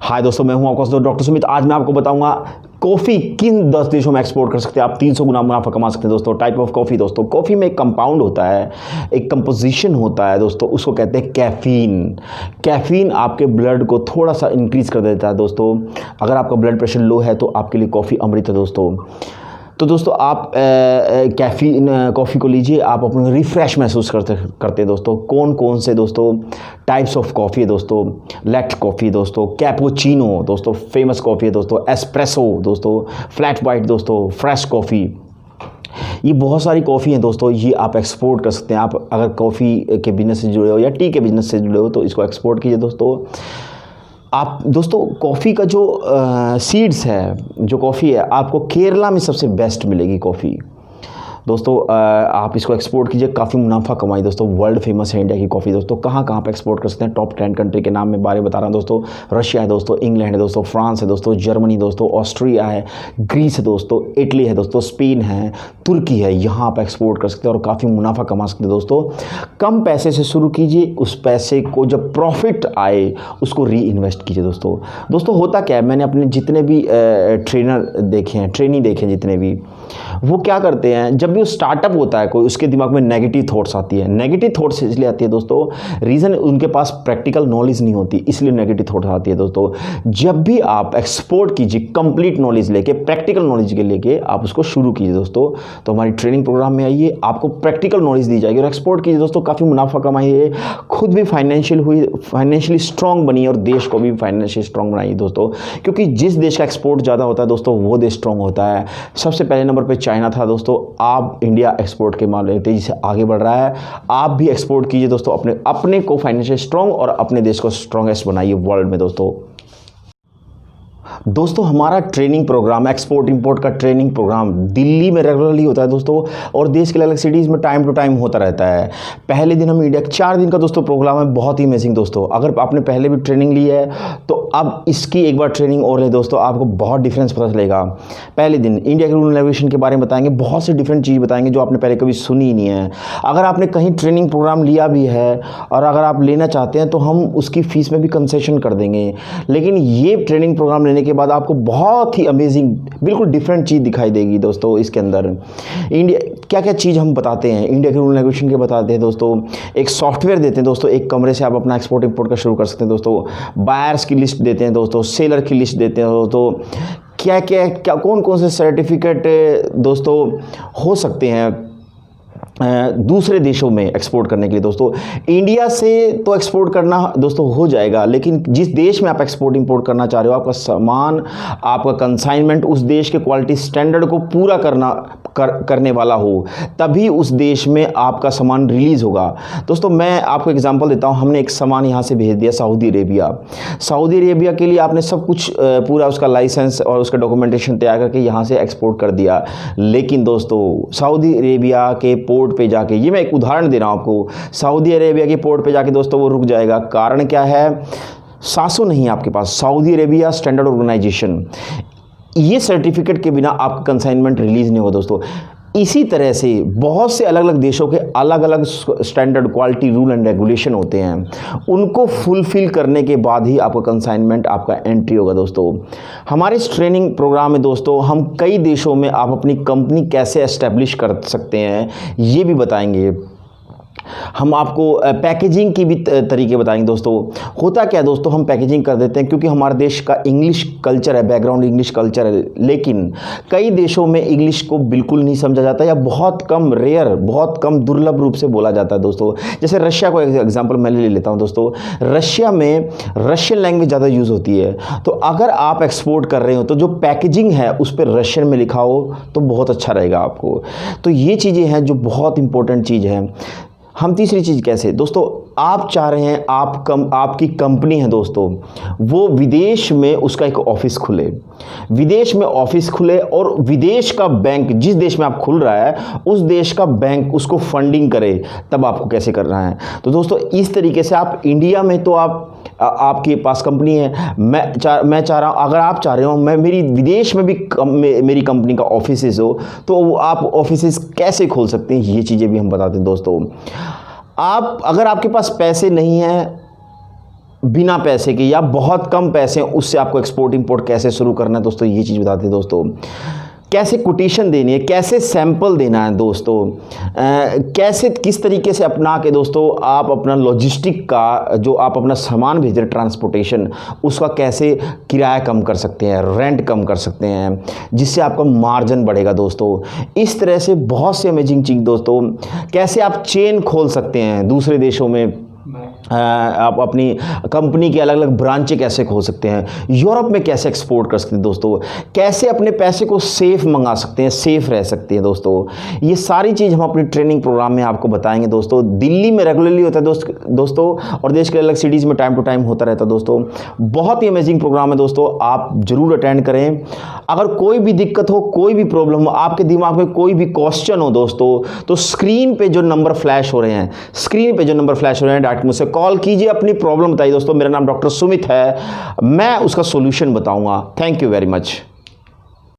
हाय दोस्तों, मैं हूं आपका दोस्त डॉक्टर सुमित। आज मैं आपको बताऊंगा कॉफ़ी किन 10 देशों में एक्सपोर्ट कर सकते हैं। आप 300 गुना मुनाफा कमा सकते हैं दोस्तों। टाइप ऑफ कॉफ़ी दोस्तों, कॉफ़ी में एक कंपाउंड होता है, एक कंपोजिशन होता है दोस्तों, उसको कहते हैं कैफ़ीन। कैफ़ीन आपके ब्लड को थोड़ा सा इंक्रीज़ कर देता है दोस्तों। अगर आपका ब्लड प्रेशर लो है तो आपके लिए कॉफ़ी अमृत है दोस्तों। तो दोस्तों आप कैफ़ीन कॉफ़ी को लीजिए, आप अपना रिफ़्रेश महसूस करते हैं दोस्तों। कौन कौन से दोस्तों टाइप्स ऑफ कॉफ़ी है दोस्तों? लैट कॉफ़ी दोस्तों, कैपुचिनो दोस्तों, फेमस कॉफ़ी है दोस्तों, एस्प्रेसो दोस्तों, फ्लैट वाइट दोस्तों, फ्रेश कॉफ़ी। ये बहुत सारी कॉफ़ी हैं दोस्तों, ये आप एक्सपोर्ट कर सकते हैं। आप अगर कॉफ़ी के बिज़नेस से जुड़े हो या टी के बिज़नेस से जुड़े हो तो इसको एक्सपोर्ट कीजिए दोस्तों। आप दोस्तों कॉफ़ी का जो सीड्स है, जो कॉफ़ी है, आपको केरला में सबसे बेस्ट मिलेगी कॉफ़ी दोस्तों। आप इसको एक्सपोर्ट कीजिए, काफ़ी मुनाफा कमाई दोस्तों। वर्ल्ड फेमस है इंडिया की कॉफ़ी दोस्तों। कहाँ कहाँ पे एक्सपोर्ट कर सकते हैं? टॉप 10 कंट्री के नाम में बारे बता रहा हूँ दोस्तों। रशिया है दोस्तों, इंग्लैंड है दोस्तों, फ्रांस है दोस्तों, जर्मनी दोस्तों, ऑस्ट्रिया है, ग्रीस है दोस्तों, इटली है दोस्तों, स्पेन है, तुर्की है। यहाँ आप एक्सपोर्ट कर सकते हैं और काफ़ी मुनाफा कमा सकते हैं दोस्तों। कम पैसे से शुरू कीजिए, उस पैसे को जब प्रॉफिट आए उसको री इन्वेस्ट कीजिए दोस्तों। दोस्तों होता क्या है, मैंने अपने जितने भी ट्रेनर देखे हैं, ट्रेनी देखे हैं जितने भी, वो क्या करते हैं, जब भी वो स्टार्टअप होता है कोई, उसके दिमाग में नेगेटिव थॉट्स आती है। नेगेटिव थॉट्स इसलिए आती है दोस्तों, रीज़न उनके पास प्रैक्टिकल नॉलेज नहीं होती, इसलिए नेगेटिव थॉट्स आती है दोस्तों। जब भी आप एक्सपोर्ट कीजिए, कंप्लीट नॉलेज लेके, प्रैक्टिकल नॉलेज के लेके आप उसको शुरू कीजिए दोस्तों। तो हमारी ट्रेनिंग प्रोग्राम में आइए, आपको प्रैक्टिकल नॉलेज दी जाएगी और एक्सपोर्ट कीजिए दोस्तों। काफ़ी मुनाफा कमाइए, खुद भी फाइनेंशियली स्ट्रॉन्ग बनिए और देश को भी फाइनेंशियली स्ट्रॉन्ग बनाइए दोस्तों। क्योंकि जिस देश का एक्सपोर्ट ज़्यादा होता है दोस्तों, वो देश स्ट्रॉन्ग होता है। सबसे पहले नंबर पर चाइना था दोस्तों। आप इंडिया एक्सपोर्ट के मामले में तेजी से आगे बढ़ रहा है। आप भी एक्सपोर्ट कीजिए दोस्तों, अपने को फाइनेंशियल स्ट्रॉन्ग और अपने देश को स्ट्रॉन्गेस्ट बनाइए वर्ल्ड में दोस्तों। हमारा ट्रेनिंग प्रोग्राम, एक्सपोर्ट इंपोर्ट का ट्रेनिंग प्रोग्राम दिल्ली में रेगुलरली होता है दोस्तों, और देश के अलग सिटीज़ में टाइम टू टाइम होता रहता है। पहले दिन हम इंडिया 4 दिन का दोस्तों प्रोग्राम है, बहुत ही अमेजिंग दोस्तों। अगर आपने पहले भी ट्रेनिंग ली है तो अब इसकी एक बार ट्रेनिंग और ले दोस्तों, आपको बहुत डिफरेंस पता चलेगा। पहले दिन इंडिया के रूल रेगुलेशन के बारे में बताएंगे, बहुत से डिफरेंट चीज़ बताएंगे जो आपने पहले कभी सुनी ही नहीं है। अगर आपने कहीं ट्रेनिंग प्रोग्राम लिया भी है और अगर आप लेना चाहते हैं तो हम उसकी फ़ीस में भी कंसेशन कर देंगे। लेकिन ये ट्रेनिंग प्रोग्राम लेने के बाद आपको बहुत ही अमेजिंग, बिल्कुल डिफरेंट चीज़ दिखाई देगी दोस्तों। इसके अंदर इंडिया क्या क्या चीज़ हम बताते हैं, इंडिया के रूल रेगुलेशन के बताते हैं दोस्तों। एक सॉफ्टवेयर देते हैं दोस्तों, एक कमरे से आप अपना एक्सपोर्ट इंपोर्ट का शुरू कर सकते हैं दोस्तों। बायर्स की लिस्ट देते हैं दोस्तों, सेलर की लिस्ट देते हैं दोस्तों। क्या कौन कौन से सर्टिफिकेट दोस्तों हो सकते हैं दूसरे देशों में एक्सपोर्ट करने के लिए दोस्तों। इंडिया से तो एक्सपोर्ट करना दोस्तों हो जाएगा, लेकिन जिस देश में आप एक्सपोर्ट इंपोर्ट करना चाह रहे हो, आपका सामान, आपका कंसाइनमेंट उस देश के क्वालिटी स्टैंडर्ड को पूरा करने वाला हो, तभी उस देश में आपका सामान रिलीज़ होगा दोस्तों। मैं आपको एग्जांपल देता हूं, हमने एक सामान यहां से भेज दिया सऊदी अरेबिया। सऊदी अरेबिया के लिए आपने सब कुछ पूरा उसका लाइसेंस और उसका डॉक्यूमेंटेशन तैयार करके यहां से एक्सपोर्ट कर दिया। लेकिन दोस्तों सऊदी अरेबिया के पोर्ट पे जाके, ये मैं एक उदाहरण दे रहा हूं आपको, सऊदी अरेबिया के पोर्ट पे जाके दोस्तों वो रुक जाएगा। कारण क्या है? सासो नहीं है आपके पास, सऊदी अरेबिया स्टैंडर्ड ऑर्गेनाइजेशन, ये सर्टिफिकेट के बिना आपका कंसाइनमेंट रिलीज नहीं होगा दोस्तों। इसी तरह से बहुत से अलग अलग देशों के अलग अलग standard quality rule and regulation होते हैं, उनको फुलफिल करने के बाद ही आपका कंसाइनमेंट, आपका एंट्री होगा दोस्तों। हमारे इस ट्रेनिंग प्रोग्राम में दोस्तों हम कई देशों में आप अपनी कंपनी कैसे एस्टेब्लिश कर सकते हैं ये भी बताएंगे। हम आपको पैकेजिंग की भी तरीके बताएंगे दोस्तों। होता क्या है दोस्तों, हम पैकेजिंग कर देते हैं क्योंकि हमारे देश का इंग्लिश कल्चर है, बैकग्राउंड इंग्लिश कल्चर है, लेकिन कई देशों में इंग्लिश को बिल्कुल नहीं समझा जाता या बहुत कम, रेयर, बहुत कम, दुर्लभ रूप से बोला जाता है दोस्तों। जैसे रशिया को एग्जाम्पल मैं ले लेता हूँ दोस्तों। रशिया में रशियन लैंग्वेज ज़्यादा यूज़ होती है, तो अगर आप एक्सपोर्ट कर रहे हो तो जो पैकेजिंग है उस पर रशियन में लिखा हो तो बहुत अच्छा रहेगा आपको। तो ये चीज़ें हैं जो बहुत इंपॉर्टेंट चीज़ है। हम तीसरी चीज़ कैसे दोस्तों, आप चाह रहे हैं आपकी कंपनी है दोस्तों, वो विदेश में उसका एक ऑफिस खुले, विदेश में ऑफिस खुले और विदेश का बैंक, जिस देश में आप खुल रहा है उस देश का बैंक उसको फंडिंग करे, तब आपको कैसे करना है। तो दोस्तों इस तरीके से आप इंडिया में तो आपके पास कंपनी है, मैं चाह रहा हूँ, अगर आप चाह रहे हो मैं मेरी विदेश में भी मेरी कंपनी का ऑफिस हो, तो आप ऑफिस कैसे खोल सकते हैं, ये चीज़ें भी हम बताते हैं दोस्तों। अगर आपके पास पैसे नहीं हैं बिना पैसे के या बहुत कम पैसे उससे आपको एक्सपोर्ट इंपोर्ट कैसे शुरू करना है दोस्तों, ये चीज़ बताते हैं दोस्तों। कैसे कोटेशन देनी है, कैसे सैंपल देना है दोस्तों, कैसे किस तरीके से अपना के दोस्तों आप अपना लॉजिस्टिक का जो आप अपना सामान भेज रहे हैं ट्रांसपोर्टेशन, उसका कैसे किराया कम कर सकते हैं, रेंट कम कर सकते हैं, जिससे आपका मार्जिन बढ़ेगा दोस्तों। इस तरह से बहुत से अमेजिंग चीज़ दोस्तों, कैसे आप चेन खोल सकते हैं दूसरे देशों में, आप अपनी कंपनी के अलग अलग ब्रांचें कैसे खोल सकते हैं, यूरोप में कैसे एक्सपोर्ट कर सकते हैं दोस्तों, कैसे अपने पैसे को सेफ मंगा सकते हैं, सेफ रह सकते हैं दोस्तों। ये सारी चीज़ हम अपनी ट्रेनिंग प्रोग्राम में आपको बताएंगे दोस्तों। दिल्ली में रेगुलरली होता है दोस्तों, और देश के अलग सिटीज़ में टाइम टू टाइम होता रहता है दोस्तों। बहुत ही अमेजिंग प्रोग्राम है दोस्तों, आप जरूर अटेंड करें। अगर कोई भी दिक्कत हो, कोई भी प्रॉब्लम हो, आपके दिमाग में कोई भी क्वेश्चन हो दोस्तों, तो स्क्रीन पे जो नंबर फ्लैश हो रहे हैं, डायरेक्ट मुझसे कॉल कीजिए, अपनी प्रॉब्लम बताइए दोस्तों। मेरा नाम डॉक्टर सुमित है, मैं उसका सॉल्यूशन बताऊंगा। Thank you very much.